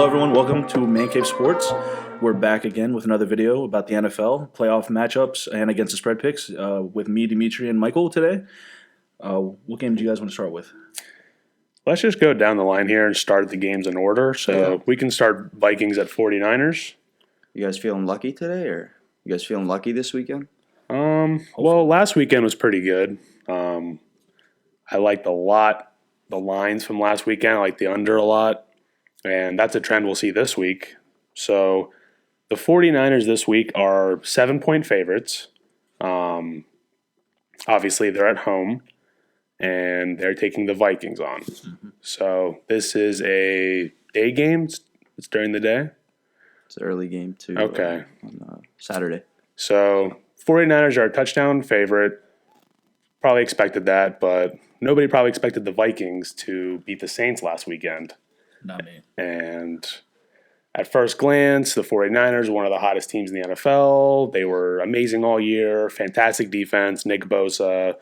everyone. Welcome to Man Cave Sports. We're back again with another video about the NFL, playoff matchups, and against the spread picks with me, Dimitri, and Michael today. What game do you guys want to start with? Let's just go down the line here and start the games in order. So we can start Vikings at 49ers. You guys feeling lucky today, or you guys feeling lucky this weekend? Well, last weekend was pretty good. I liked a lot the lines from last weekend. I liked the under a lot. And that's a trend we'll see this week. So the 49ers this week are 7-point favorites. Obviously, they're at home, and they're taking the Vikings on. Mm-hmm. So this is a day game. It's during the day. It's an early game, too. Okay. On Saturday. So 49ers are a touchdown favorite. Probably expected that, but nobody probably expected the Vikings to beat the Saints last weekend. Not me. And at first glance, the 49ers were one of the hottest teams in the NFL. They were amazing all year, fantastic defense, Nick Bosa,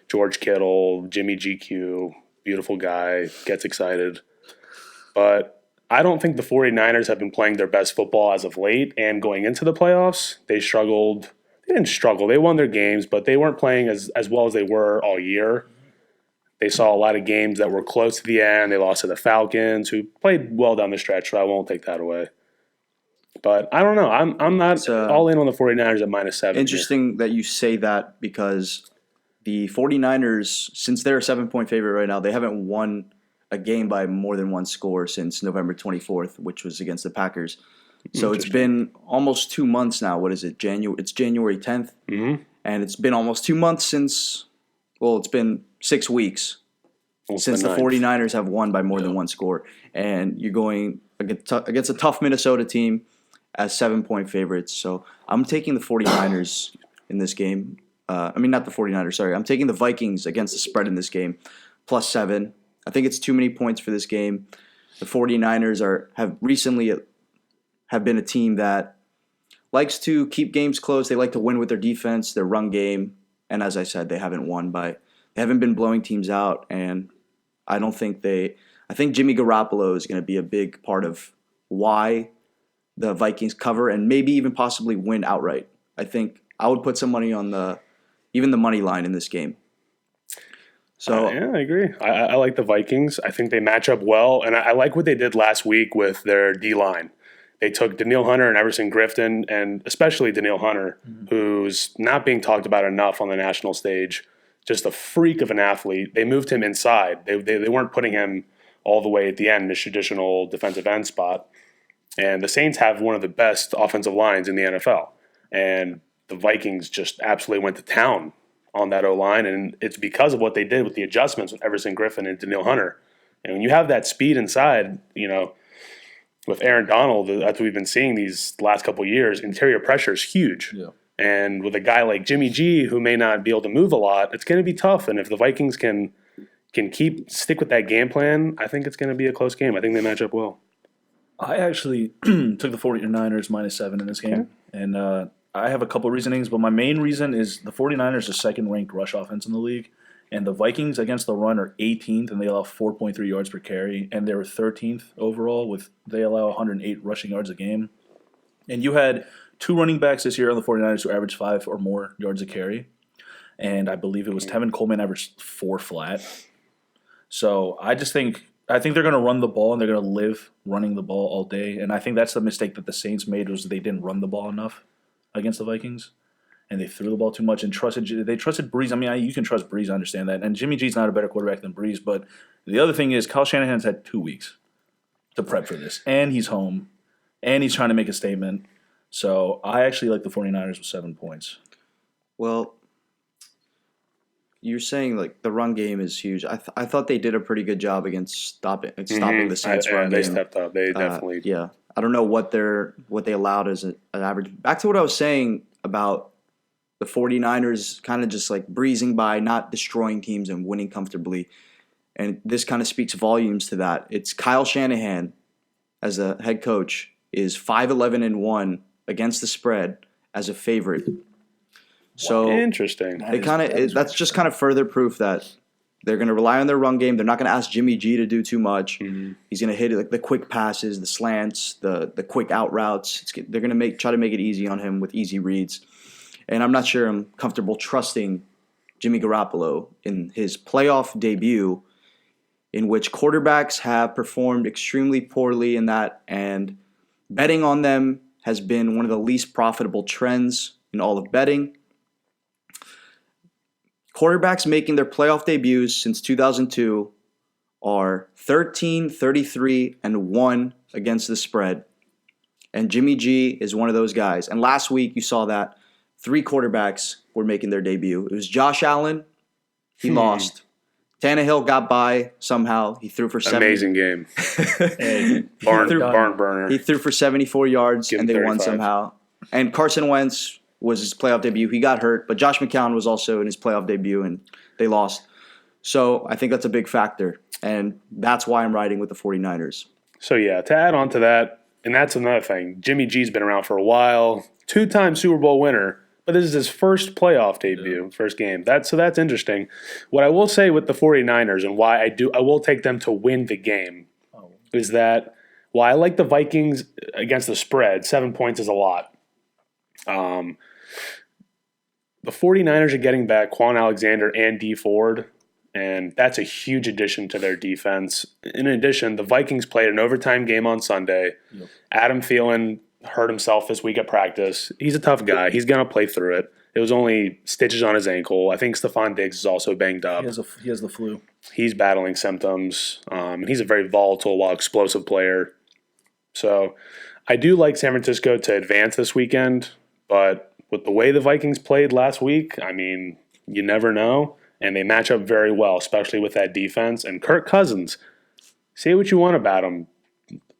George Kittle, Jimmy GQ, beautiful guy, gets excited. But I don't think the 49ers have been playing their best football as of late, and going into the playoffs, they struggled. They didn't struggle. They won their games, but they weren't playing as well as they were all year. They saw a lot of games that were close to the end. They lost to the Falcons, who played well down the stretch, so I won't take that away. But I don't know. I'm not all in on the 49ers at -7. Interesting that you say that, because the 49ers, since they're a 7-point favorite right now, they haven't won a game by more than one score since November 24th, which was against the Packers. So it's been almost 2 months now. What is it? It's January 10th. Mm-hmm. And it's been almost 2 months since, well, it's been 6 weeks since the 49ers have won by more than one score. And you're going against a tough Minnesota team as 7-point favorites. So I'm taking the 49ers in this game. Not the 49ers, sorry. I'm taking the Vikings against the spread in this game, +7. I think it's too many points for this game. The 49ers have recently been a team that likes to keep games close. They like to win with their defense, their run game. And as I said, they haven't been blowing teams out. And I think Jimmy Garoppolo is going to be a big part of why the Vikings cover and maybe even possibly win outright. I think I would put some money on even the money line in this game. So yeah, I agree. I like the Vikings. I think they match up well, and I like what they did last week with their D-line. They took Danielle Hunter and Everson Griffin, and especially Danielle Hunter, who's not being talked about enough on the national stage. Just a freak of an athlete. They moved him inside. They weren't putting him all the way at the end, his traditional defensive end spot. And the Saints have one of the best offensive lines in the NFL. And the Vikings just absolutely went to town on that O-line, and it's because of what they did with the adjustments with Everson Griffin and Danielle Hunter. And when you have that speed inside, with Aaron Donald, that's what we've been seeing these last couple of years, interior pressure is huge. Yeah. And with a guy like Jimmy G, who may not be able to move a lot, it's going to be tough. And if the Vikings can stick with that game plan, I think it's going to be a close game. I think they match up well. I actually took the 49ers -7 in this game. Okay. And I have a couple of reasonings, but my main reason is the 49ers are second-ranked rush offense in the league. And the Vikings against the run are 18th, and they allow 4.3 yards per carry. And they were 13th overall. They allow 108 rushing yards a game. And you had 2 running backs this year on the 49ers who averaged 5 or more yards a carry. And I believe it was Tevin Coleman averaged 4 flat. So I think they're going to run the ball, and they're going to live running the ball all day. And I think that's the mistake that the Saints made, was they didn't run the ball enough against the Vikings. And they threw the ball too much and trusted Breeze. I mean, you can trust Breeze, I understand that. And Jimmy G's not a better quarterback than Breeze. But the other thing is, Kyle Shanahan's had 2 weeks to prep for this. And he's home. And he's trying to make a statement. So I actually like the 49ers with 7 points. Well, you're saying the run game is huge. I thought they did a pretty good job against stopping the Saints run game. They stepped up. They definitely. Yeah. I don't know what they allowed as an average. Back to what I was saying about the 49ers kind of just breezing by, not destroying teams and winning comfortably. And this kind of speaks volumes to that. It's Kyle Shanahan as a head coach is 5-11-1 against the spread as a favorite. So interesting. That's just kind of further proof that They're going to rely on their run game. They're not going to ask Jimmy G to do too much. He's going to hit like the quick passes, the slants, the quick out routes. They're going to try to make it easy on him with easy reads. And I'm not sure I'm comfortable trusting Jimmy Garoppolo in his playoff debut, in which quarterbacks have performed extremely poorly in that, and betting on them has been one of the least profitable trends in all of betting. Quarterbacks making their playoff debuts since 2002 are 13, 33, and 1 against the spread. And Jimmy G is one of those guys. And last week you saw that 3 quarterbacks were making their debut. It was Josh Allen. He lost. Tannehill got by somehow. He threw for 70. Amazing game. Barn burner. He threw for 74 yards, and they 35. won somehow. And Carson Wentz was his playoff debut. He got hurt, but Josh McCown was also in his playoff debut, and they lost. So I think that's a big factor, and that's why I'm riding with the 49ers. So, yeah, to add on to that, and that's another thing, Jimmy G's been around for a while, 2-time Super Bowl winner, but this is his first playoff debut, first game. That's interesting. What I will say with the 49ers and why I will take them to win the game is that while I like the Vikings against the spread, 7 points is a lot. The 49ers are getting back Quan Alexander and Dee Ford, and that's a huge addition to their defense. In addition, the Vikings played an overtime game on Sunday. Yep. Adam Thielen hurt himself this week at practice. He's a tough guy. He's going to play through it. It was only stitches on his ankle. I think Stephon Diggs is also banged up. He has the flu. He's battling symptoms. And he's a very volatile while explosive player. So I do like San Francisco to advance this weekend, but with the way the Vikings played last week, I mean, you never know. And they match up very well, especially with that defense. And Kirk Cousins, say what you want about him.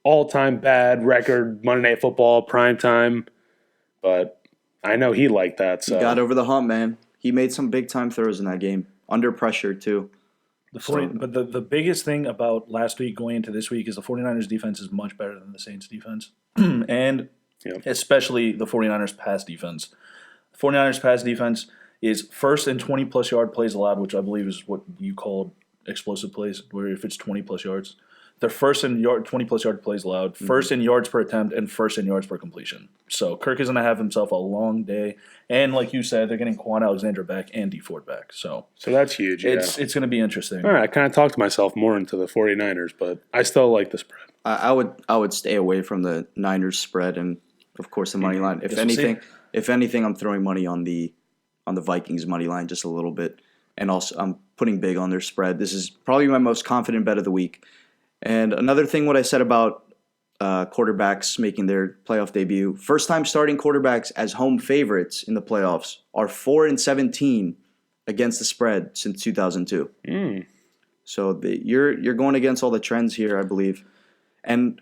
All-time bad record, Monday Night Football, primetime. But I know he liked that. So. He got over the hump, man. He made some big-time throws in that game. Under pressure, too. But the biggest thing about last week going into this week is the 49ers defense is much better than the Saints defense. And especially the 49ers pass defense. The 49ers pass defense is first in 20-plus yard plays allowed, which I believe is what you called explosive plays, where if it's 20-plus yards. They're first in 20-plus yard plays allowed, first in yards per attempt, and first in yards per completion. So Kirk is going to have himself a long day. And like you said, they're getting Quan Alexander back and Dee Ford back. So that's huge, It's going to be interesting. All right, I kind of talked myself more into the 49ers, but I still like the spread. I would stay away from the Niners spread and, of course, the money line. If anything, I'm throwing money on the Vikings money line just a little bit. And also I'm putting big on their spread. This is probably my most confident bet of the week. And another thing, what I said about quarterbacks making their playoff debut, first-time starting quarterbacks as home favorites in the playoffs are 4-17 against the spread since 2002. So you're going against all the trends here, I believe. And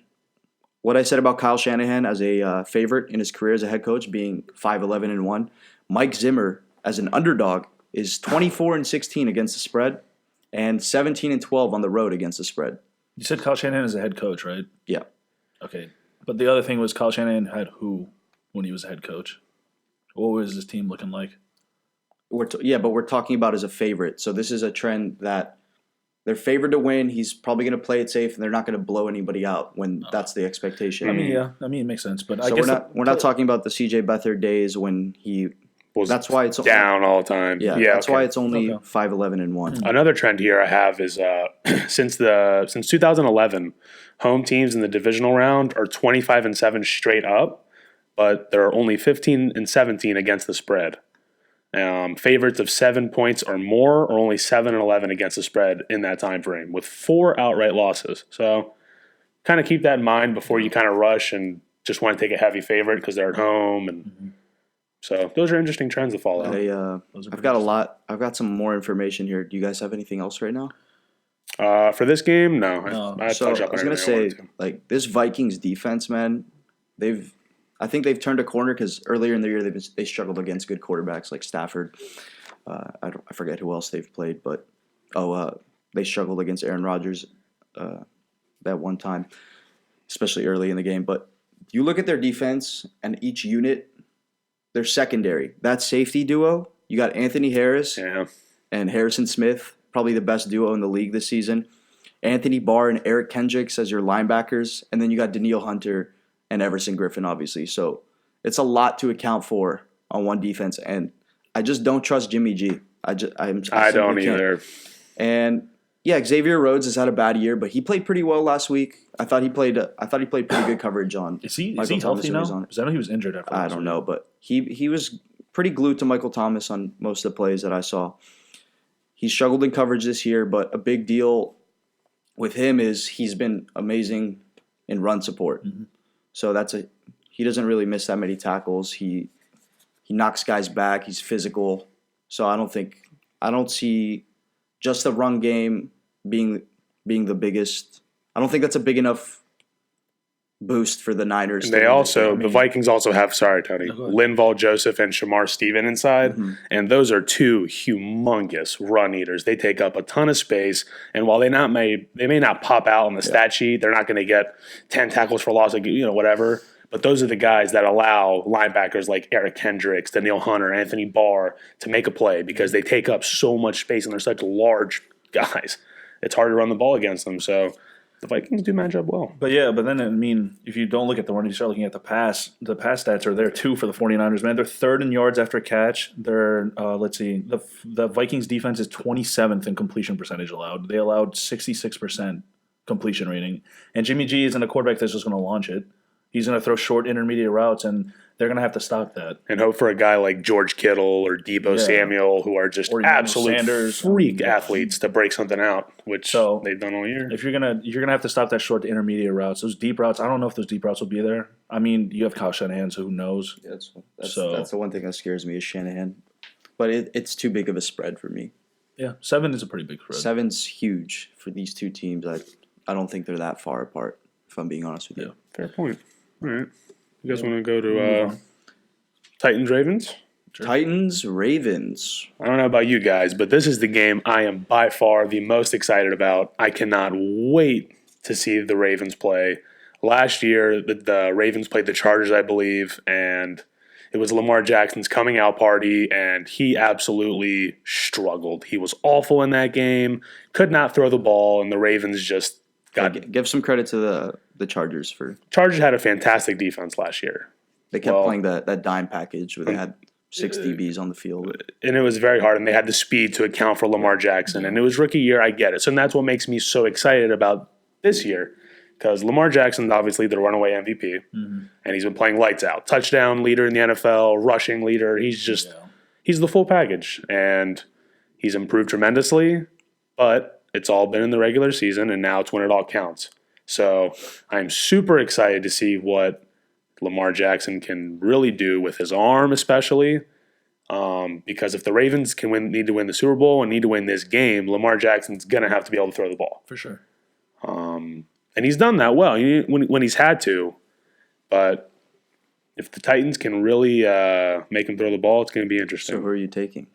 what I said about Kyle Shanahan as a favorite in his career as a head coach, being 5-11-1, Mike Zimmer as an underdog is 24-16 against the spread and 17-12 on the road against the spread. You said Kyle Shanahan is a head coach, right? Yeah. Okay. But the other thing was Kyle Shanahan had who when he was a head coach? What was his team looking like? But we're talking about as a favorite. So this is a trend that they're favored to win. He's probably going to play it safe, and they're not going to blow anybody out when that's the expectation. I mean, it makes sense. But so we're not talking about the C.J. Beathard days when he. That's why it's down all the time. That's why it's only 5-11-1. Another trend here I have is since 2011, home teams in the divisional round are 25-7 straight up, but they're only 15-17 against the spread. Favorites of 7 points or more are only 7-11 against the spread in that time frame, with 4 outright losses. So, kind of keep that in mind before you kind of rush and just want to take a heavy favorite because they're at home and. So those are interesting trends to follow. I've got some more information here. Do you guys have anything else right now? For this game, no. I was going to say, like, this Vikings defense, man, I think they've turned a corner because earlier in the year they struggled against good quarterbacks like Stafford. I forget who else they've played, but they struggled against Aaron Rodgers that one time, especially early in the game. But you look at their defense and each unit. Their secondary, that safety duo, you got Anthony Harris and Harrison Smith. probably the best duo in the league this season. Anthony Barr and Eric Kendricks as your linebackers, and then you got Daniil Hunter and Everson Griffin, obviously. So it's a lot to account for on one defense, and I just don't trust Jimmy G. I don't simply can't. either. And yeah, Xavier Rhodes has had a bad year, but he played pretty well last week. I thought he played pretty good coverage on. Is he Michael Thomas healthy now? on it. Because I know he was injured after. I don't know, but he was pretty glued to Michael Thomas on most of the plays that I saw. He struggled in coverage this year, but a big deal with him is he's been amazing in run support. Mm-hmm. So he doesn't really miss that many tackles. He knocks guys back. He's physical. So I don't see just the run game being the biggest. I don't think that's a big enough boost for the Niners. And the Vikings also have, sorry, Tony, Linval Joseph and Shamar Stephen inside, and those are two humongous run eaters. They take up a ton of space, and while they may not pop out on the stat sheet, they're not going to get 10 tackles for loss, whatever. But those are the guys that allow linebackers like Eric Kendricks, Daniil Hunter, Anthony Barr to make a play because they take up so much space and they're such large guys. It's hard to run the ball against them. So the Vikings do match up well. But if you don't look at the run, you start looking at the pass stats are there too for the 49ers, man. They're third in yards after catch. They're, the Vikings defense is 27th in completion percentage allowed. They allowed 66% completion rating. And Jimmy G isn't a quarterback that's just going to launch it. He's going to throw short intermediate routes, and they're going to have to stop that. And hope for a guy like George Kittle or Deebo Samuel, who are just absolute freak athletes to break something out, which they've done all year. If you're gonna have to stop that short to intermediate routes, those deep routes. I don't know if those deep routes will be there. I mean, you have Kyle Shanahan, so who knows? Yeah, that's the one thing that scares me is Shanahan, but it's too big of a spread for me. Yeah, 7 is a pretty big spread. 7's huge for these two teams. I don't think they're that far apart, if I'm being honest with you. Fair point. All right. You guys want to go to Titans Ravens? Sure. Titans Ravens. I don't know about you guys, but this is the game I am by far the most excited about. I cannot wait to see the Ravens play. Last year, the Ravens played the Chargers, I believe, and it was Lamar Jackson's coming out party, and he absolutely struggled. He was awful in that game, could not throw the ball, and the Ravens just give some credit to the Chargers for. Chargers had a fantastic defense last year. They kept playing that dime package where they had 6 DBs on the field. And it was very hard, and they had the speed to account for Lamar Jackson. And it was rookie year, I get it. So that's what makes me so excited about this year, because Lamar Jackson's obviously the runaway MVP, and he's been playing lights out. Touchdown leader in the NFL, rushing leader. He's the full package, and he's improved tremendously, but it's all been in the regular season, and now it's when it all counts. So I'm super excited to see what Lamar Jackson can really do with his arm, especially. Because if the Ravens need to win the Super Bowl and need to win this game, Lamar Jackson's going to have to be able to throw the ball. For sure. And he's done that well when he's had to. But if the Titans can really make him throw the ball, it's going to be interesting. So who are you taking?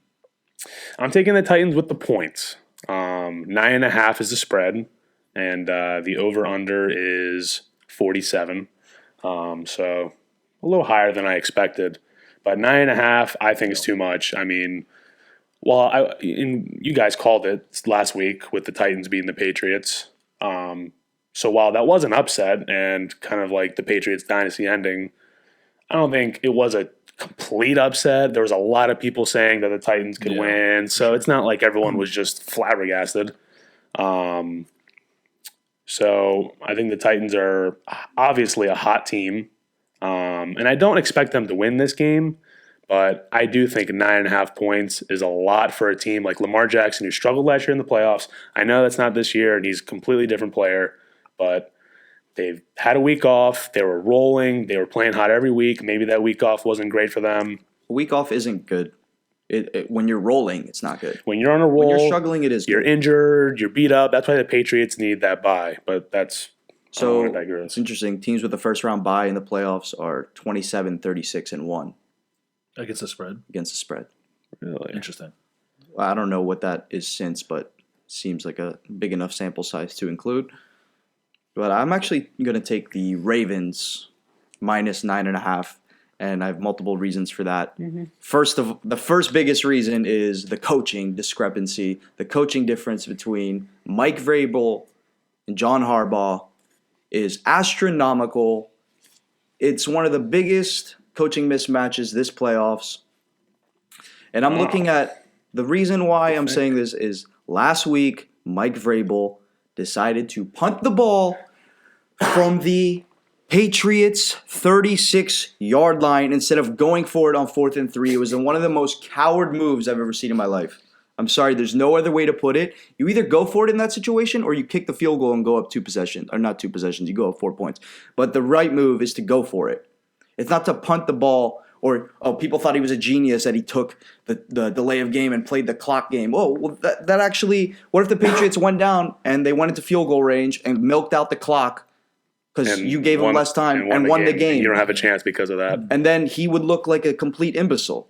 I'm taking the Titans with the points. 9.5 is the spread, and the over-under is 47. So a little higher than I expected. But 9.5, I think is too much. I mean, you guys called it last week with the Titans beating the Patriots. So while that was an upset and kind of like the Patriots dynasty ending, I don't think it was a complete upset. There was a lot of people saying that the Titans could win, so it's not like everyone was just flabbergasted. So I think the Titans are obviously a hot team, and I don't expect them to win this game, but I do think 9.5 points is a lot for a team like Lamar Jackson, who struggled last year in the playoffs. I know that's not this year, and he's a completely different player, but they've had a week off. They were rolling. They were playing hot every week. Maybe that week off wasn't great for them. A week off isn't good. When you're rolling, it's not good. When you're on a roll, when you're struggling, it is good. You're injured. You're beat up. That's why the Patriots need that bye. But that's so. It's interesting. Teams with the first round bye in the playoffs are 27, 36, and 1 against the spread. Against the spread. Really interesting. I don't know what that is since, but seems like a big enough sample size to include. But I'm actually going to take the Ravens minus 9.5. and I have multiple reasons for that. The first biggest reason is the coaching discrepancy, the coaching difference between Mike Vrabel and John Harbaugh is astronomical. It's one of the biggest coaching mismatches this playoffs. And I'm looking at the reason why I'm saying this is last week Mike Vrabel decided to punt the ball from the Patriots 36-yard line instead of going for it on 4th and 3. It was one of the most coward moves I've ever seen in my life. I'm sorry, there's no other way to put it. You either go for it in that situation or you kick the field goal and go up 2 possessions. Or not 2 possessions, you go up 4 points. But the right move is to go for it. It's not to punt the ball or, people thought he was a genius that he took the delay of game and played the clock game. Oh, well, that actually, what if the Patriots went down and they went into field goal range and milked out the clock because you gave them less time and won the game? You don't have a chance because of that. And then he would look like a complete imbecile.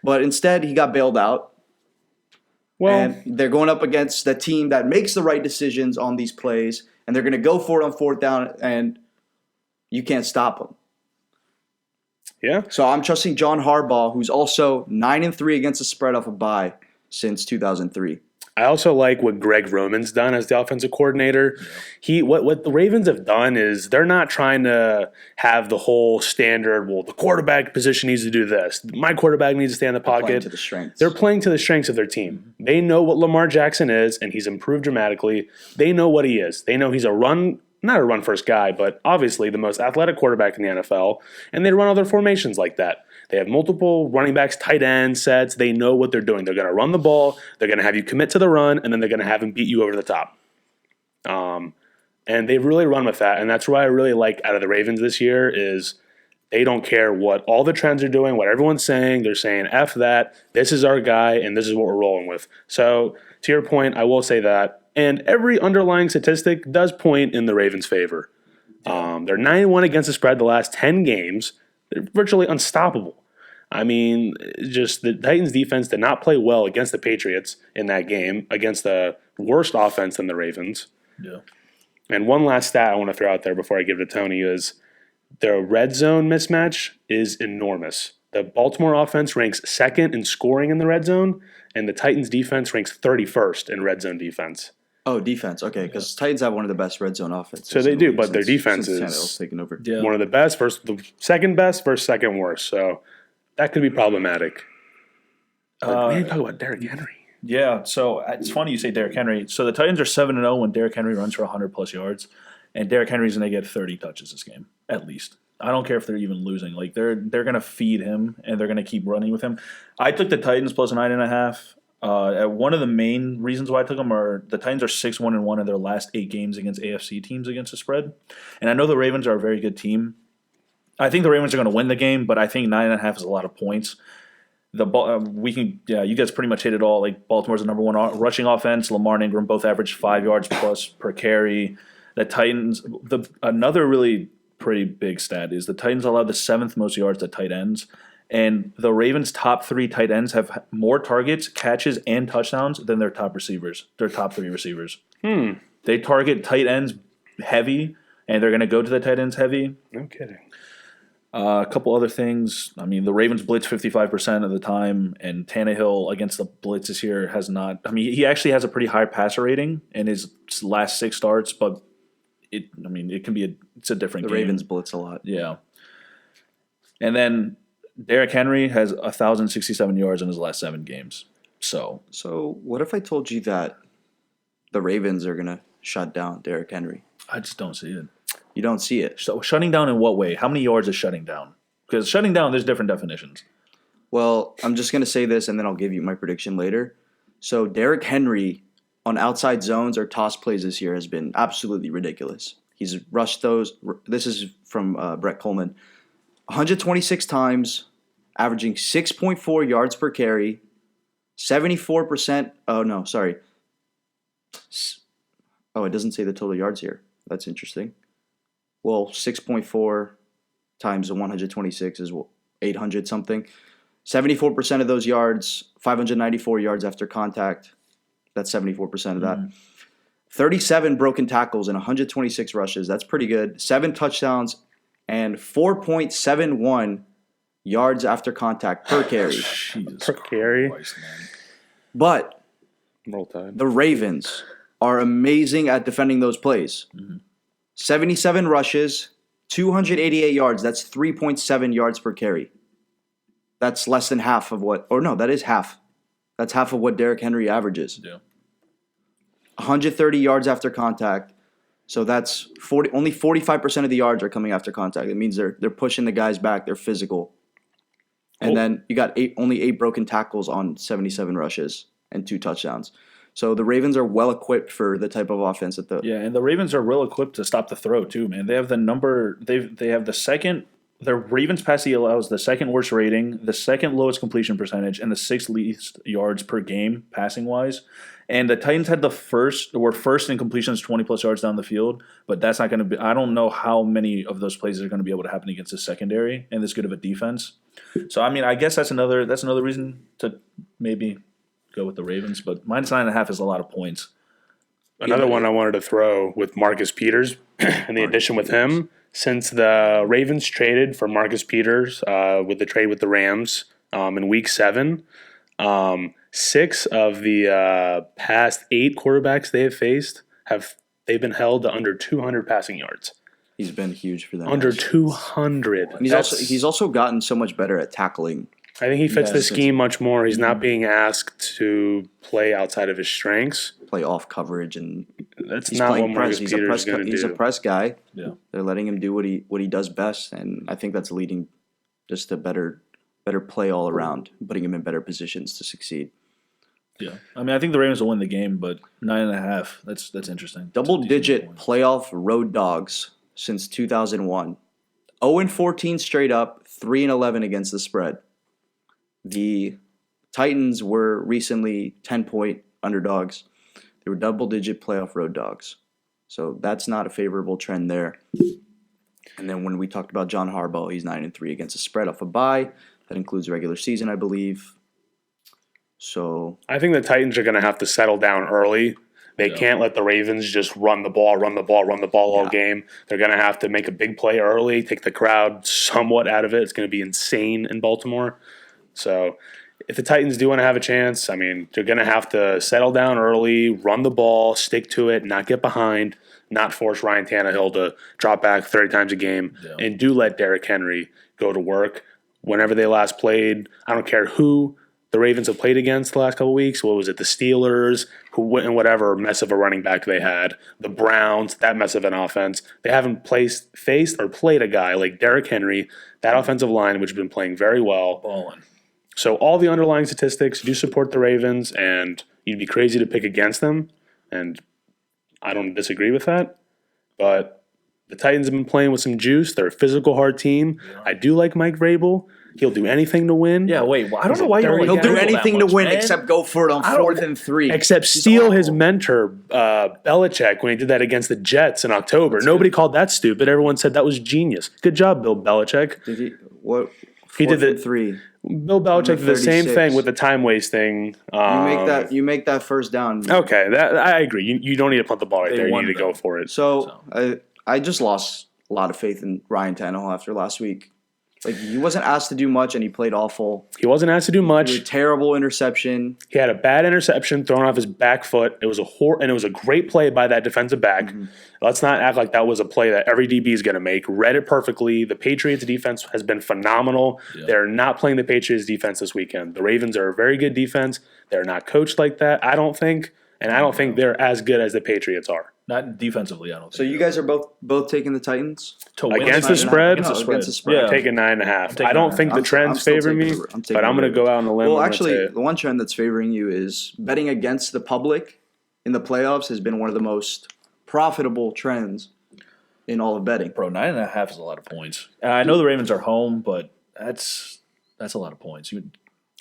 But instead, he got bailed out. Well, and they're going up against the team that makes the right decisions on these plays, and they're going to go for it on 4th down, and you can't stop them. Yeah. So I'm trusting John Harbaugh, who's also 9-3 against the spread off a bye since 2003. I also like what Greg Roman's done as the offensive coordinator. What the Ravens have done is they're not trying to have the whole standard, well, the quarterback position needs to do this. My quarterback needs to stay in the pocket. Playing to the strengths. They're playing to the strengths of their team. They know what Lamar Jackson is, and he's improved dramatically. They know what he is. They know he's not a run-first guy, but obviously the most athletic quarterback in the NFL, and they run other formations like that. They have multiple running backs, tight end sets. They know what they're doing. They're going to run the ball. They're going to have you commit to the run, and then they're going to have him beat you over the top. And they've really run with that, and that's what I really like out of the Ravens this year is they don't care what all the trends are doing, what everyone's saying. They're saying, F that. This is our guy, and this is what we're rolling with. So to your point, I will say that. And every underlying statistic does point in the Ravens' favor. They're 9-1 against the spread the last 10 games. They're virtually unstoppable. I mean, just the Titans' defense did not play well against the Patriots in that game, against the worst offense than the Ravens. Yeah. And one last stat I want to throw out there before I give it to Tony is their red zone mismatch is enormous. The Baltimore offense ranks 2nd in scoring in the red zone, and the Titans' defense ranks 31st in red zone defense. Oh, defense. Okay, because Titans have one of the best red zone offenses. So they do, but their defense is taken over. One of the best, the second best versus second worst. So that could be problematic. We didn't talk about Derrick Henry. Yeah, so it's funny you say Derrick Henry. So the Titans are 7-0 when Derrick Henry runs for 100-plus yards, and Derrick Henry's going to get 30 touches this game, at least. I don't care if they're even losing. Like, they're going to feed him, and they're going to keep running with him. I took the Titans plus 9.5. One of the main reasons why I took them are the Titans are 6-1-1 in their last 8 games against AFC teams against the spread. And I know the Ravens are a very good team. I think the Ravens are going to win the game, but I think 9.5 is a lot of points. You guys pretty much hit it all. Like, Baltimore's the number 1 rushing offense. Lamar and Ingram both average 5 yards plus per carry. The Titans, another really pretty big stat is the Titans allowed the 7th most yards to tight ends. And the Ravens' top 3 tight ends have more targets, catches, and touchdowns than their top receivers. Their top 3 receivers. They target tight ends heavy, and they're going to go to the tight ends heavy. No kidding. A couple other things. I mean, the Ravens blitz 55% of the time, and Tannehill against the blitz this year has not. I mean, he actually has a pretty high passer rating in his last 6 starts, but it can be it's a different game. The Ravens blitz a lot. Yeah. And then Derrick Henry has 1,067 yards in his last 7 games. So what if I told you that the Ravens are going to shut down Derrick Henry? I just don't see it. You don't see it. So shutting down in what way? How many yards is shutting down? Because shutting down, there's different definitions. Well, I'm just going to say this, and then I'll give you my prediction later. So Derrick Henry on outside zones or toss plays this year has been absolutely ridiculous. He's rushed those. This is from Brett Coleman. 126 times, averaging 6.4 yards per carry, 74%. Oh, no, sorry. Oh, it doesn't say the total yards here. That's interesting. Well, 6.4 times the 126 is 800 something. 74% of those yards, 594 yards after contact. That's 74% of that. 37 broken tackles and 126 rushes. That's pretty good. 7 touchdowns and 4.71 yards after contact per carry. Jesus Per carry. Christ, man. But Roll Tide. the Ravens are amazing at defending those plays. 77 rushes, 288 yards. That's 3.7 yards per carry. That's less than half of what, or no, that is half. That's half of what Derrick Henry averages. Yeah. 130 yards after contact. So that's only 45% of the yards are coming after contact. It means they're pushing the guys back. They're physical. And then you got only 8 broken tackles on 77 rushes and 2 touchdowns. So the Ravens are well equipped for the type of offense that and the Ravens are well equipped to stop the throw too, man. They have the number. They have the second. The Ravens pass D allows the second worst rating, the second lowest completion percentage, and the 6th least yards per game passing wise. And the Titans had were first in completions 20+ yards down the field, but that's not going to be. I don't know how many of those plays are going to be able to happen against the secondary and this good of a defense. So I mean, I guess that's another reason to maybe go with the Ravens, but -9.5 is a lot of points. Another one I wanted to throw with Marcus Peters and the addition with him. Since the Ravens traded for Marcus Peters with the trade with the Rams in Week 7, 6 of the past 8 quarterbacks they have faced they've been held to under 200 passing yards. he's been huge for them. Under 200. And he's also gotten so much better at tackling. I think he fits the Yes, scheme much more. He's not being asked to play outside of his strengths. Play off coverage, and That's he's not what playing Marcus press. Peters is going to do. He's a press guy. Yeah. They're letting him do what he does best, and I think that's leading just to better play all around, putting him in better positions to succeed. Yeah, I mean, I think the Ravens will win the game, but 9.5. That's interesting. Double-digit playoff road dogs since 2001. 0-14 straight up, 3-11 against the spread. The Titans were recently 10-point underdogs. They were double-digit playoff road dogs. So that's not a favorable trend there. And then when we talked about John Harbaugh, he's 9-3 against the spread off a bye. That includes regular season, I believe. So I think the Titans are going to have to settle down early. They can't let the Ravens just run the ball all game. They're going to have to make a big play early, take the crowd somewhat out of it. It's going to be insane in Baltimore. So if the Titans do want to have a chance, I mean, they're going to have to settle down early, run the ball, stick to it, not get behind, not force Ryan Tannehill to drop back 30 times a game, and do let Derrick Henry go to work. Whenever they last played, I don't care who the Ravens have played against the last couple of weeks. What was it? The Steelers, and whatever mess of a running back they had. The Browns, that mess of an offense. They haven't faced or played a guy like Derrick Henry, that offensive line, which has been playing very well. Balling. So all the underlying statistics do support the Ravens, and you'd be crazy to pick against them. And I don't disagree with that. But the Titans have been playing with some juice. They're a physical, hard team. I do like Mike Vrabel. He'll do anything to win. Yeah, wait. Well, I don't know why you're. he'll do anything to win except go for it on 4th and 3. Except steal his mentor, Belichick, when he did that against the Jets in October. Nobody called that stupid. Everyone said that was genius. Good job, Bill Belichick. Did he? What? He did 4th and 3. Bill Belichick did the same 36. thing with the time wasting. You make that first down. Okay, I agree. You don't need to punt the ball right there. You won, need to though. go for it. So I just lost a lot of faith in Ryan Tannehill after last week. Like, he wasn't asked to do much, and he played awful. He wasn't asked to do It was much. a terrible interception. He had a bad interception thrown off his back foot. It was a great play by that defensive back. Mm-hmm. Let's not act like that was a play that every DB is going to make. Read it perfectly. The Patriots defense has been phenomenal. Yeah. They're not playing the Patriots defense this weekend. The Ravens are a very good defense. They're not coached like that, I don't think. And I don't think they're as good as the Patriots are. Not defensively, I don't think. So you guys are both taking the Titans? to win Against this the game? spread? Against the spread. Yeah. I'm taking 9.5. taking I don't 9.5. think the I'm trends still favor taking me, the- I'm taking but I'm the going to go out on a limb. Well, I'm gonna actually, say- the one trend that's favoring you is betting against the public in the playoffs has been one of the most profitable trends in all of betting. Bro, 9.5 is a lot of points. I know the Ravens are home, but that's a lot of points.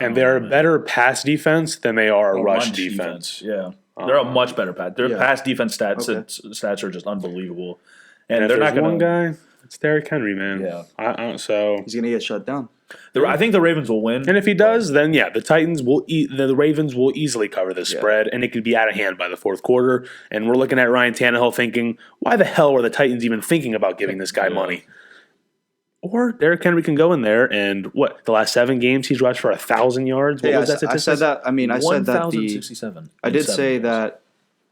and they're a better pass defense than they are a rush Run defense. Yeah, they're a much better pass. Their yeah. pass defense stats Okay. stats are just unbelievable, And and if they're not there's going one guy, it's Derrick Henry, man. Yeah. So, He's going to get shut down. I think the Ravens will win. and if he does, then yeah, the Ravens will easily cover the spread, and it could be out of hand by the fourth quarter. And we're looking at Ryan Tannehill thinking, why the hell were the Titans even thinking about giving this guy money? Or Derrick Henry can go in there and the last 7 games he's rushed for 1,000 yards. What was that I statistic? said that. I mean, I said that 1,067. I did say games. that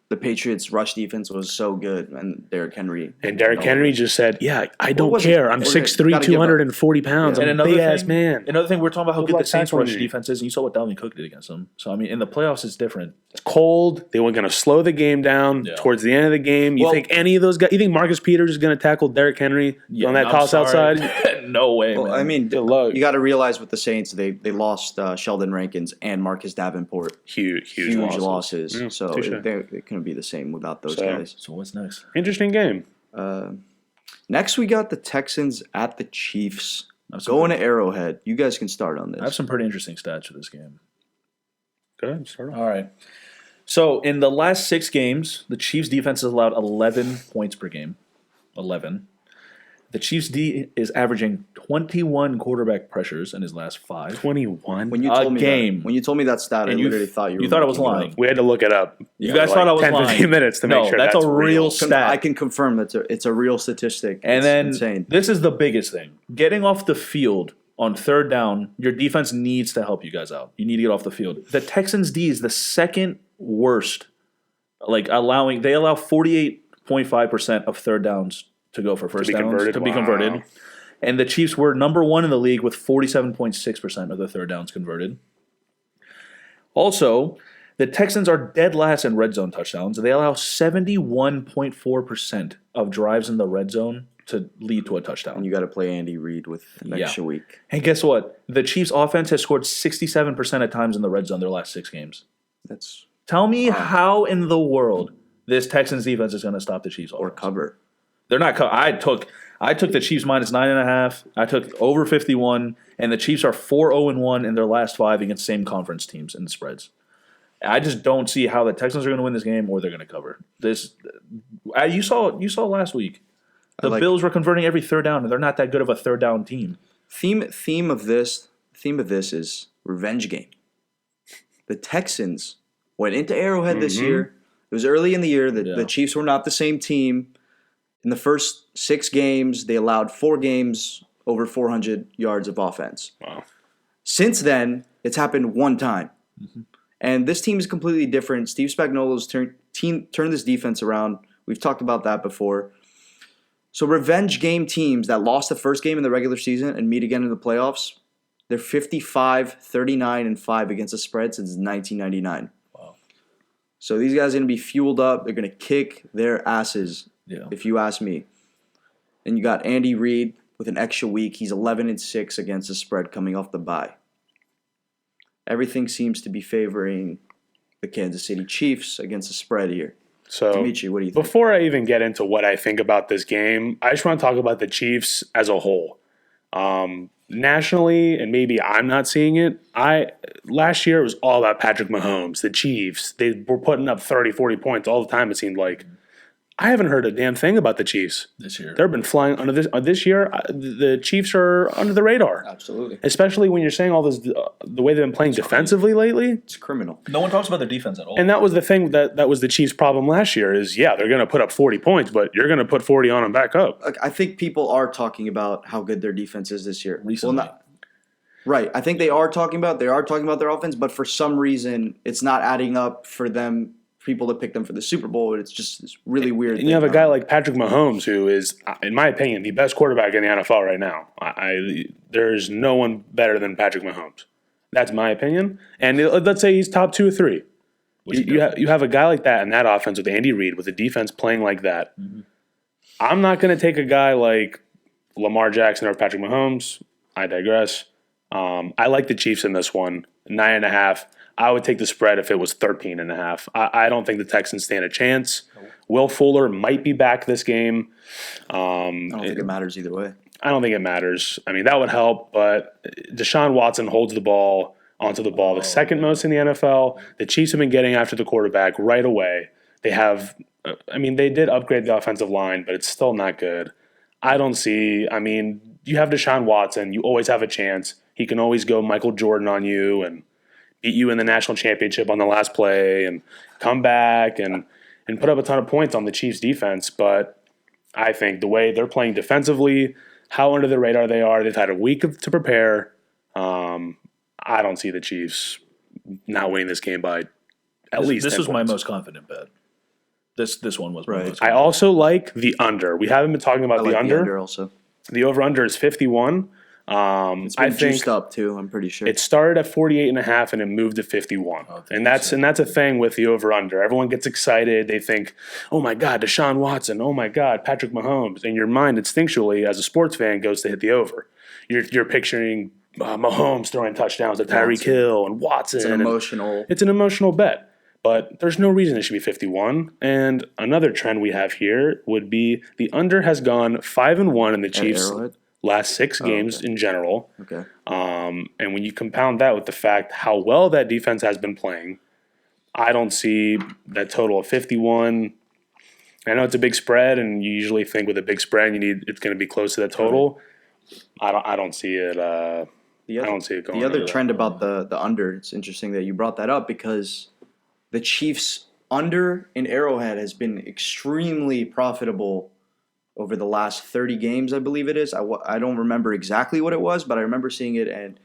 the Patriots' rush defense was so good, and Derrick Henry. And Derrick Henry just said, "Yeah, I don't was it? care. I'm Okay, 6'3", gotta give up. 240 pounds. Yeah. I'm And a big-ass man." Another thing, we're talking about how good luck the Saints tackling rush me. defense is, and you saw what Dalvin Cook did against them. So, I mean, in the playoffs, it's different. It's cold. They were going to slow the game down towards the end of the game. You Well- think any of those guys – you think Marcus Peters is going to tackle Derrick Henry on that I'm toss sorry. outside? No way, Well, man. I mean, Good luck. you got to realize with the Saints, they lost Sheldon Rankins and Marcus Davenport. Huge Losses. Yeah, So touche. it couldn't be the same without those So- guys. So what's next? Interesting game. Next, we got the Texans at the Chiefs. Have some Going to Arrowhead. You guys can start on I have this. some pretty interesting stats for this game. Go ahead. Start off. All right. So in the last 6 games, the Chiefs defense has allowed 11 points per game. 11. The Chiefs D is averaging 21 quarterback pressures in his last 5. 21. When you A told me game. that, when you told me that stat, I And you literally thought you were thought I was making it lying. up. We had to look it up. You guys thought I was 10, lying. 15 minutes to make sure that's a real I stat. can confirm that it's a real statistic. And It's then insane. this is the biggest thing. Getting off the field on 3rd down, your defense needs to help you guys out. You need to get off the field. The Texans D is the second worst. They allow 48.5% of 3rd downs to go for first be downs converted? to be Wow. converted. And the Chiefs were number 1 in the league with 47.6% of the 3rd downs converted. Also, the Texans are dead last in red zone touchdowns. They allow 71.4% of drives in the red zone to lead to a touchdown. And you got to play Andy Reid with an Yeah. extra week. And guess what? The Chiefs' offense has scored 67% of times in the red zone their last 6 games. That's Tell me how in the world this Texans defense is going to stop the Chiefs' or offense. cover. They're not. I took the Chiefs minus 9.5. I took over 51, and the Chiefs are 4-0-1 in their last 5 against same conference teams in the spreads. I just don't see how the Texans are going to win this game or they're going to cover. You saw last week. The Bills were converting every 3rd down, and they're not that good of a 3rd down team. Theme of this is revenge game. The Texans went into Arrowhead this year. It was early in the year. The Chiefs were not the same team. In the first 6 games, they allowed 4 games over 400 yards of offense. Wow. Since then, it's happened 1 time. And this team is completely different. Steve Spagnuolo's turned this defense around. We've talked about that before. So revenge game teams that lost the first game in the regular season and meet again in the playoffs, they're 55, 39, and 5 against the spread since 1999. Wow. So these guys are going to be fueled up. They're going to kick their asses, if you ask me. And you got Andy Reid with an extra week. He's 11-6 against the spread coming off the bye. Everything seems to be favoring the Kansas City Chiefs against the spread here. So, Dimitri, what do you think? before I even get into what I think about this game, I just want to talk about the Chiefs as a whole. Nationally, and maybe I'm not seeing it, last year it was all about Patrick Mahomes, the Chiefs. They were putting up 30, 40 points all the time, it seemed like. I haven't heard a damn thing about the Chiefs. This year. They've been flying under this year. The Chiefs are under the radar. Absolutely. Especially when you're saying all this, the way they've been playing defensively lately. It's criminal. No one talks about their defense at all. And that was the thing that was the Chiefs' problem last year is, they're going to put up 40 points, but you're going to put 40 on them back up. Like, I think people are talking about how good their defense is this year. Recently. Well, right. I think they are talking about their offense, but for some reason it's not adding up for them. People to pick them for the Super Bowl. It's really weird. And you have a guy like Patrick Mahomes, who is, in my opinion, the best quarterback in the NFL right now. There's no one better than Patrick Mahomes. That's my opinion. And let's say he's top 2 or 3. You have a guy like that in that offense with Andy Reid, with a defense playing like that. Mm-hmm. I'm not going to take a guy like Lamar Jackson or Patrick Mahomes. I digress. I like the Chiefs in this one, 9.5. I would take the spread if it was 13.5. I don't think the Texans stand a chance. Will Fuller might be back this game. I don't think it matters either way. I don't think it matters. I mean, that would help, but Deshaun Watson holds the ball onto the ball the second most in the NFL. The Chiefs have been getting after the quarterback right away. They did upgrade the offensive line, but it's still not good. You have Deshaun Watson. You always have a chance. He can always go Michael Jordan on you and beat you in the national championship on the last play and come back and put up a ton of points on the Chiefs defense. But I think the way they're playing defensively, how under the radar they are. They've had a week to prepare. I don't see the Chiefs not winning this game by at least 10 This was my points. most confident bet. This one was my Right. most I confident. also like the under. We haven't been talking about I like the under. the under also. The over-under is 51. It's I been think juiced up too. I'm pretty sure. it started at 48.5 and it moved to 51. And that's a thing with the over-under. Everyone gets excited. They think, oh my God, Deshaun Watson. Oh my God, Patrick Mahomes. And your mind instinctually, as a sports fan, goes to hit the over. You're picturing Mahomes throwing touchdowns to Tyreek Hill and Watson. It's It's an emotional bet. But there's no reason it should be 51. And another trend we have here would be the under has gone 5-1 in the Chiefs' Arrowhead? last 6 games in general. Okay. And when you compound that with the fact how well that defense has been playing, I don't see that total of 51. I know it's a big spread, and you usually think with a big spread, it's going to be close to that total. I don't see it. I don't see it going. The other over that. trend about the under, it's interesting that you brought that up because the Chiefs under in Arrowhead has been extremely profitable over the last 30 games, I believe it is. I don't remember exactly what it was, but I remember seeing it, and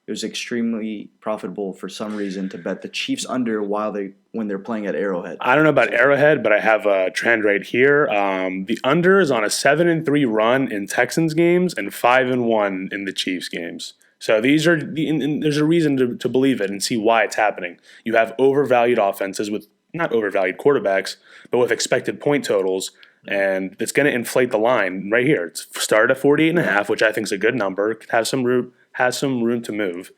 it was extremely profitable for some reason to bet the Chiefs under when they're playing at Arrowhead. I don't know about Arrowhead, but I have a trend right here. The under is on a 7-3 run in Texans games and 5-1 in the Chiefs games. So these are there's a reason to believe it and see why it's happening. You have overvalued offenses with not overvalued quarterbacks, but with expected point totals, and it's going to inflate the line right here. It's started at 48.5, which I think is a good number. Has some room to move,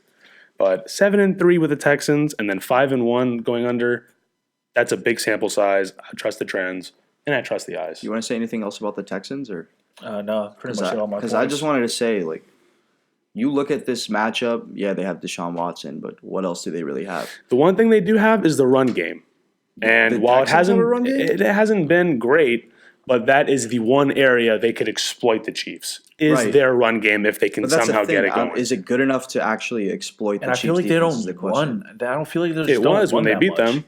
but 7-3 with the Texans and then 5-1 going under. That's a big sample size. I trust the trends and I trust the eyes. You want to say anything else about the Texans, or No, pretty much all my points. because I just wanted to say, like, you look at this matchup. Yeah, they have Deshaun Watson, but what else do they really have? The one thing they do have is the run game. And while it Texans have a run game? it hasn't been great, but that is the one area they could exploit the Chiefs. Is Right. their run game if they can But that's somehow the thing. get it going. Is it good enough to actually exploit the and I Chiefs? feel like they defense is the don't question. run. I don't feel like they It was when they beat them.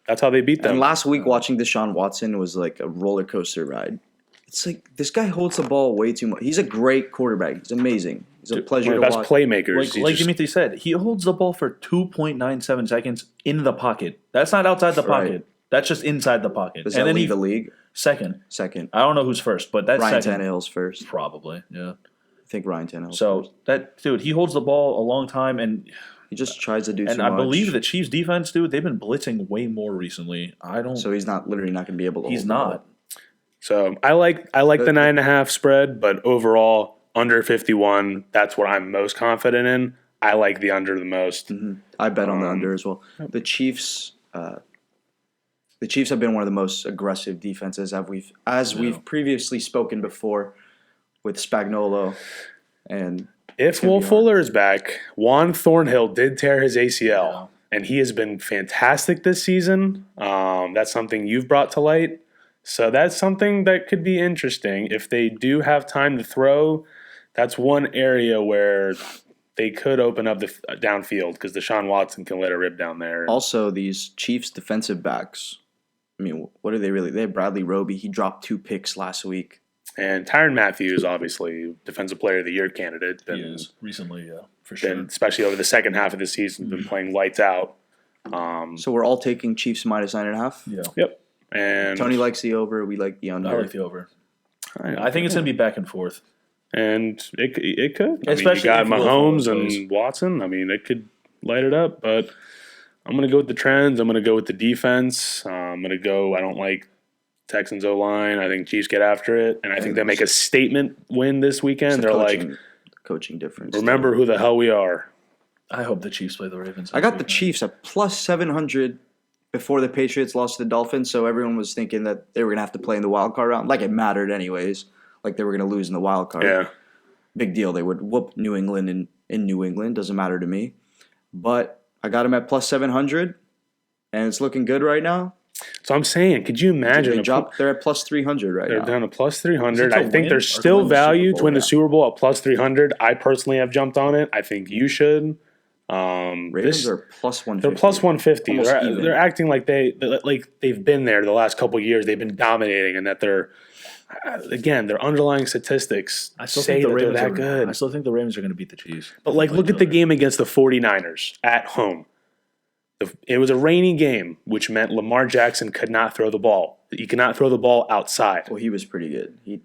That's how they beat them. And last week, watching Deshaun Watson was like a roller coaster ride. It's like this guy holds the ball way too much. He's a great quarterback. He's amazing. He's a pleasure One to of the best watch. playmakers. Like Dimitri said, he holds the ball for 2.97 seconds in the pocket. That's not outside the Right. pocket. That's just inside the pocket. Does and that then lead the league? second. Second. I don't know who's first, but that's Ryan second. Tannehill's first. Probably, yeah. I think Ryan Tannehill's So first. that dude, he holds the ball a long time, and He just tries to do too and much. I believe the Chiefs defense, dude, they've been blitzing way more recently. So he's literally not going to be able to He's hold the ball. not. So I like the 9.5 spread, but overall under 51. That's what I'm most confident in. I like the under the most. I bet on the under as well. The Chiefs have been one of the most aggressive defenses as we've previously spoken before with Spagnuolo and If Will Fuller is back, Juan Thornhill did tear his ACL, and he has been fantastic this season. That's something you've brought to light. So that's something that could be interesting. If they do have time to throw, that's one area where they could open up the downfield because Deshaun Watson can let it rip down there. Also, these Chiefs defensive backs, I mean, what are they really? They have Bradley Roby. He dropped 2 picks last week. And Tyrann Matthew, obviously Defensive Player of the Year candidate. He is recently, for sure. Been, especially over the second half of the season, been playing lights out. So we're all taking Chiefs minus 9.5. Yeah, Yep. And Tony likes the over. We like the under. I like the over. I think it's gonna be back and forth. And it could. Especially I mean, you got if Will Mahomes Fuller and plays. Watson. I mean, it could light it up. But I'm going to go with the trends. I'm going to go with the defense. I'm going to go. I don't like Texans O-line. I think Chiefs get after it. And I think they make a statement win this weekend. They're like, coaching difference. remember who the hell we are. I hope the Chiefs play the Ravens. I got the Chiefs at plus 700 before the Patriots lost to the Dolphins, so everyone was thinking that they were going to have to play in the wild card round. Like it mattered anyways. Like they were going to lose in the wild card. Yeah. Big deal. They would whoop New England in New England. Doesn't matter to me. But I got them at plus 700, and it's looking good right now. So I'm saying, could you imagine? They're at plus 300 right They're now. down to plus 300. to I think win or there's to still win the Super value Bowl? to win the Yeah. Super Bowl at plus 300. I personally have jumped on it. I think you should. Ravens are plus 150. They're plus 150. Almost even. They're acting like they've been there the last couple of years. They've been dominating, and that they're. again, their underlying statistics say that they're that good. I still think the Ravens are going to beat the Chiefs. But, like, look at the game against the 49ers at home. It was a rainy game, which meant Lamar Jackson could not throw the ball. He could not throw the ball outside. Well, he was pretty good. He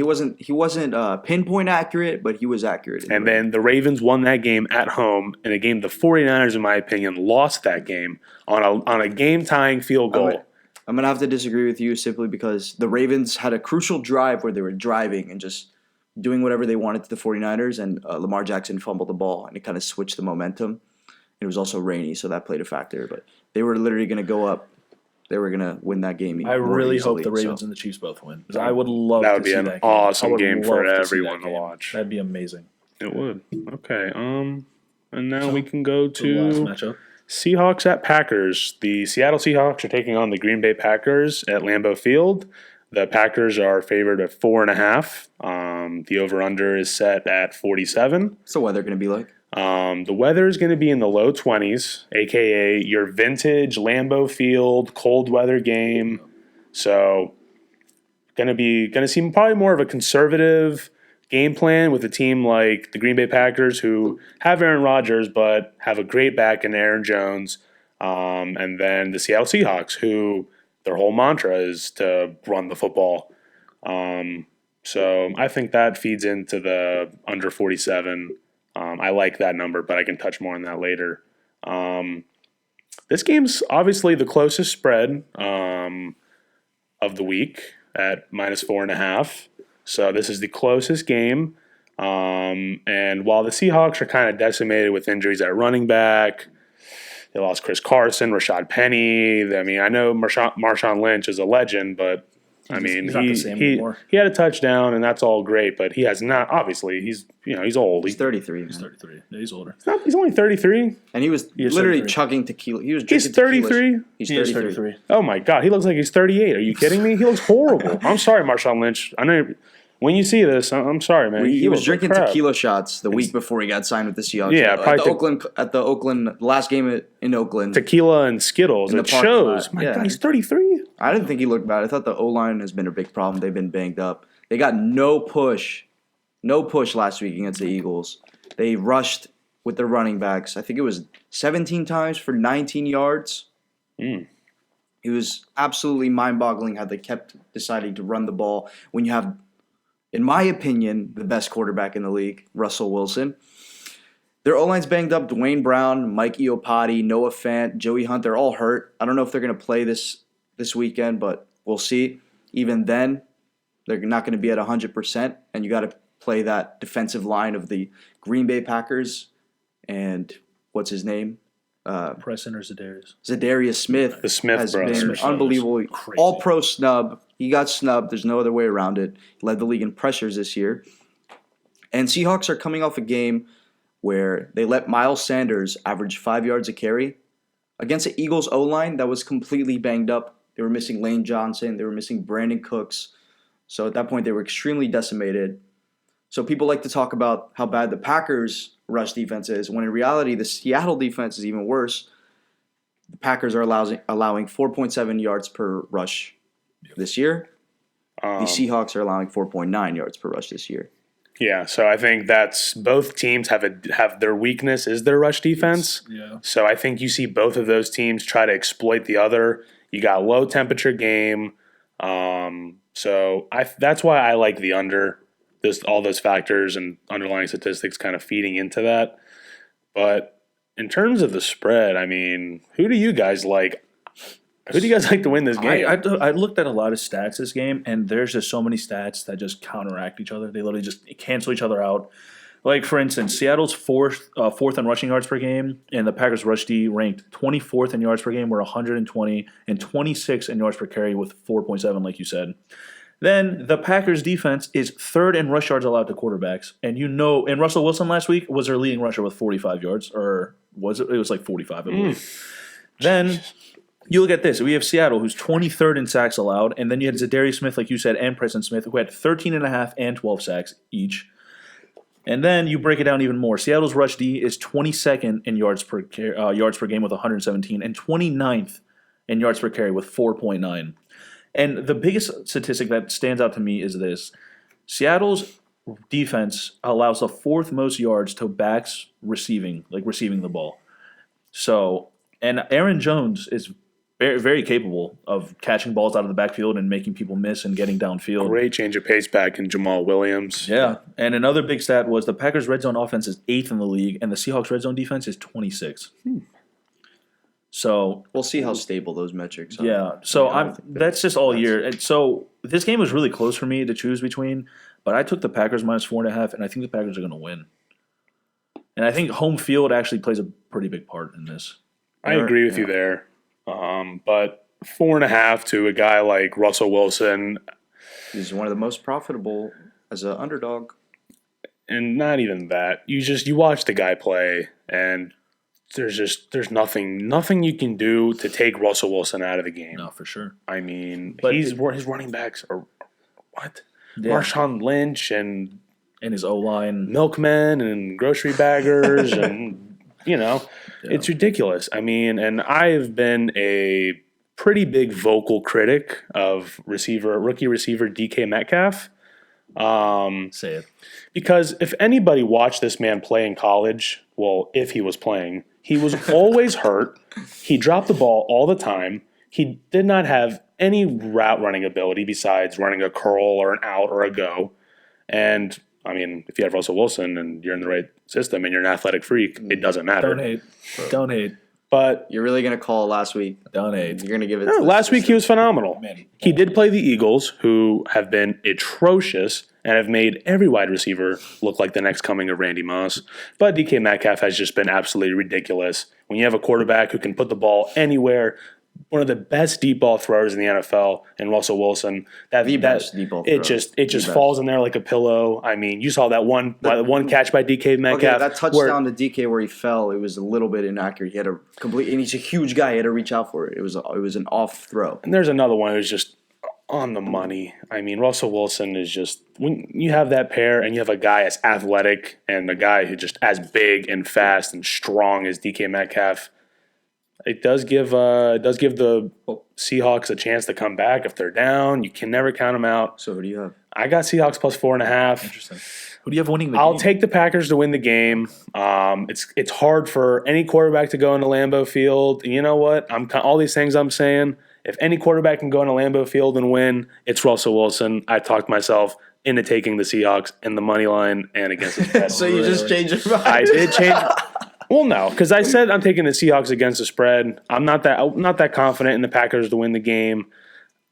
wasn't pinpoint accurate, but he was accurate. And then the Ravens won that game at home in a game the 49ers, in my opinion, lost that game on a game-tying field goal. I'm going to have to disagree with you simply because the Ravens had a crucial drive where they were driving and just doing whatever they wanted to the 49ers, and Lamar Jackson fumbled the ball, and it kind of switched the momentum. It was also rainy, so that played a factor. But they were literally going to go up. They were going to win that game. I really hope the Ravens and the Chiefs both win. I would love that would to see be an that awesome game for to everyone to watch. That'd be amazing. It would. Okay. And now we can go to the last matchup. Seahawks at Packers. The Seattle Seahawks are taking on the Green Bay Packers at Lambeau Field. The Packers are favored at 4.5. The over/under is set at 47. What's the weather going to be like? The weather is going to be in the low 20s, aka your vintage Lambeau Field cold weather game. So, going to seem probably more of a conservative game plan with a team like the Green Bay Packers, who have Aaron Rodgers but have a great back in Aaron Jones, and then the Seattle Seahawks, who their whole mantra is to run the football. So I think that feeds into the under 47. I like that number, but I can touch more on that later. This game's obviously the closest spread of the week at -4.5. So this is the closest game. And while the Seahawks are kind of decimated with injuries at running back, they lost Chris Carson, Rashad Penny. I mean, I know Marshawn Lynch is a legend, but I mean, he's not the same anymore. He had a touchdown, and that's all great, but he has not. Obviously, he's old. He's 33. He's 33. Yeah, he's older. He's only 33, and he was literally chugging tequila. He's 33. He's 33. Oh my God, he looks like he's 38. Are you kidding me? He looks horrible. I'm sorry, Marshawn Lynch. I know. When you see this, I'm sorry, man. He was drinking tequila shots the week before he got signed with the Seahawks. Yeah, at the Oakland last game in Oakland. Tequila and Skittles. It shows. My God, he's 33. I didn't think he looked bad. I thought the O-line has been a big problem. They've been banged up. They got no push last week against the Eagles. They rushed with their running backs. I think it was 17 times for 19 yards. It was absolutely mind-boggling how they kept deciding to run the ball when you have, in my opinion, the best quarterback in the league, Russell Wilson. Their O-line's banged up. Dwayne Brown, Mike Iupati, Noah Fant, Joey Hunt, they're all hurt. I don't know if they're going to play this weekend, but we'll see. Even then, they're not going to be at 100%, and you got to play that defensive line of the Green Bay Packers and what's his name? Preston or Zadarius? Zadarius Smith. The Smith has brothers. been unbelievable. All-pro snub. He got snubbed. There's no other way around it. He led the league in pressures this year. And Seahawks are coming off a game where they let Miles Sanders average 5 yards a carry against the Eagles O-line that was completely banged up. They were missing Lane Johnson. They were missing Brandon Cooks. So at that point, they were extremely decimated. So people like to talk about how bad the Packers' rush defense is, when in reality, the Seattle defense is even worse. The Packers are allowing 4.7 yards per rush this year. The Seahawks are allowing 4.9 yards per rush this year. Yeah, so I think that's both teams have their weakness is their rush defense. Yeah. So I think you see both of those teams try to exploit the other. You got low temperature game. So that's why I like the under. All those factors and underlying statistics kind of feeding into that. But in terms of the spread, I mean, who do you guys like? Who do you guys like to win this game? I looked at a lot of stats this game, and there's just so many stats that just counteract each other. They literally just cancel each other out. Like, for instance, Seattle's fourth in rushing yards per game, and the Packers' rush D ranked 24th in yards per game, were 120, and 26 in yards per carry with 4.7, like you said. Then the Packers' defense is third in rush yards allowed to quarterbacks. And and Russell Wilson last week was their leading rusher with 45 yards, or was it? It was like 45, I believe. Then you look at this. We have Seattle, who's 23rd in sacks allowed, and then you had Zadarius Smith, like you said, and Preston Smith, who had 13.5 and 12 sacks each. And then you break it down even more. Seattle's rush D is 22nd in yards per game with 117, and 29th in yards per carry with 4.9. And the biggest statistic that stands out to me is this: Seattle's defense allows the fourth most yards to backs receiving the ball. So, and Aaron Jones is very, very capable of catching balls out of the backfield and making people miss and getting downfield. Great change of pace back in Jamal Williams. Yeah. And another big stat was the Packers' red zone offense is 8th in the league, and the Seahawks' red zone defense is 26th. So We'll see how stable those metrics are. yeah, so I don't think that's just all year. And so this game was really close for me to choose between, but I took the Packers -4.5, and I think the Packers are going to win. And I think home field actually plays a pretty big part in this. I agree with you there. But 4.5 to a guy like Russell Wilson, He's one of the most profitable as an underdog. and not even that. You watch the guy play, and there's nothing you can do to take Russell Wilson out of the game. No, for sure. I mean, But his running backs are what? Yeah. Marshawn Lynch and And his O-line. milkmen and grocery baggers and it's ridiculous. I mean, and I've been a pretty big vocal critic of rookie receiver DK Metcalf. Say it. Because if anybody watched this man play in college, well, if he was playing, he was always hurt. He dropped the ball all the time. He did not have any route running ability besides running a curl or an out or a go. And I mean, if you have Russell Wilson and you're in the right system and you're an athletic freak, it doesn't matter. Don't hate. But You're really going to call last week. Don't hate. You're going to give it. no, last week he was phenomenal. Man. He did play the Eagles, who have been atrocious and have made every wide receiver look like the next coming of Randy Moss. But DK Metcalf has just been absolutely ridiculous. When you have a quarterback who can put the ball anywhere, one of the best deep ball throwers in the NFL, and Russell Wilson, The best deep ball it thrower. just best. falls in there like a pillow. I mean, you saw that one catch by DK Metcalf. Okay, that touchdown to DK where he fell, it was a little bit inaccurate. He had a complete, and he's a huge guy. He had to reach out for it. It was an off throw. And there's another one who's just on the money. I mean, Russell Wilson is just, when you have that pair and you have a guy as athletic and a guy who just as big and fast and strong as DK Metcalf, it does give the Seahawks a chance to come back if they're down. You can never count them out. So who do you have? I got Seahawks +4.5. Interesting. Who do you have winning the I'll game? take the Packers to win the game. It's hard for any quarterback to go into Lambeau Field. And you know what? All these things I'm saying. If any quarterback can go into Lambeau Field and win, it's Russell Wilson. I talked myself into taking the Seahawks in the money line and against the spread. So you just changed your mind. I did change. Well, no, because I said I'm taking the Seahawks against the spread. I'm not that confident in the Packers to win the game.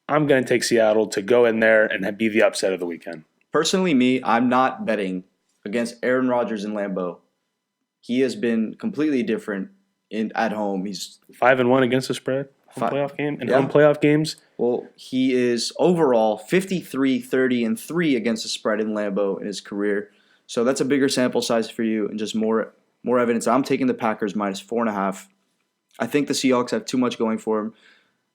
I'm going to take Seattle to go in there and be the upset of the weekend. Personally, I'm not betting against Aaron Rodgers in Lambeau. He has been completely different at home. He's 5-1 against the spread. Home playoff games. Well, he is overall 53-30-3 against the spread in Lambeau in his career. So that's a bigger sample size for you and just more evidence. I'm taking the Packers -4.5. I think the Seahawks have too much going for them.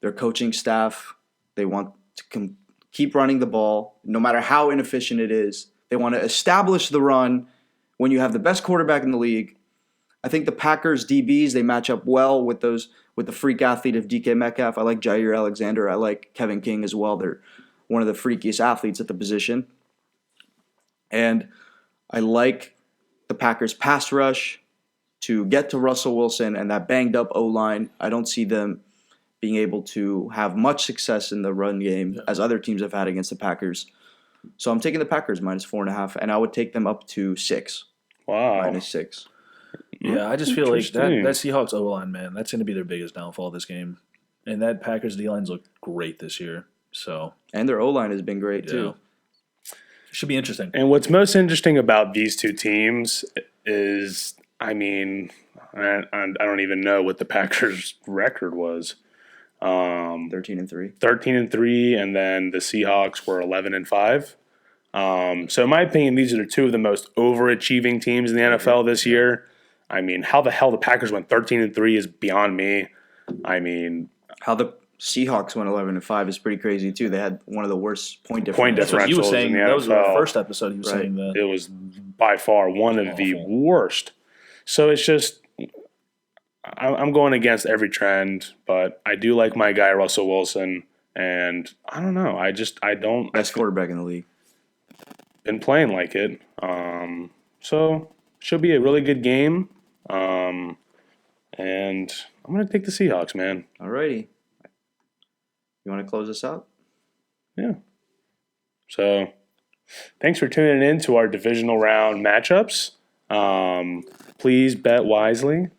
Their coaching staff, they want to keep running the ball, no matter how inefficient it is. They want to establish the run when you have the best quarterback in the league. I think the Packers DBs, they match up well with the freak athlete of DK Metcalf. I like Jair Alexander. I like Kevin King as well. They're one of the freakiest athletes at the position. And I like the Packers pass rush to get to Russell Wilson and that banged up O-line. I don't see them being able to have much success in the run game as other teams have had against the Packers. So I'm taking the Packers -4.5, and I would take them up to 6. Wow. -6. Yeah, I just feel like that Interesting. Seahawks O-line, man, that's going to be their biggest downfall this game. And that Packers D-line's look great this year. So And their O-line has been great too. Should be interesting. And what's most interesting about these two teams is, I mean, I don't even know what the Packers' record was. 13-3. 13-3, and then the Seahawks were 11-5. So in my opinion, these are two of the most overachieving teams in the NFL this year. I mean, how the hell the Packers went 13-3 is beyond me. I mean, How the Seahawks went 11-5 is pretty crazy too. They had one of the worst point differentials. That's what he was differentials saying. in the That was our NFL. first episode. He was Right. saying that. It was by far one of the Awful. worst. So it's just, I'm going against every trend, but I do like my guy Russell Wilson, And I don't know. I don't. Best quarterback in the league. Been playing like it. So should be a really good game. And I'm gonna take the Seahawks, man. Alrighty. You want to close this out? Yeah. So thanks for tuning in to our divisional round matchups. Please bet wisely.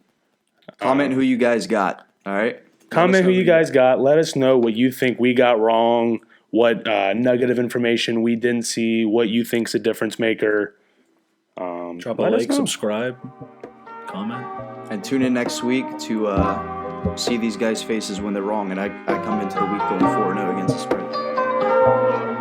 Comment who you guys got. All right. Comment who you guys got. Let us know what you think we got wrong, what nugget of information we didn't see, what you think's a difference maker. Drop a like, subscribe, comment. And tune in next week to see these guys' faces when they're wrong. And I come into the week going 4-0 against the spread.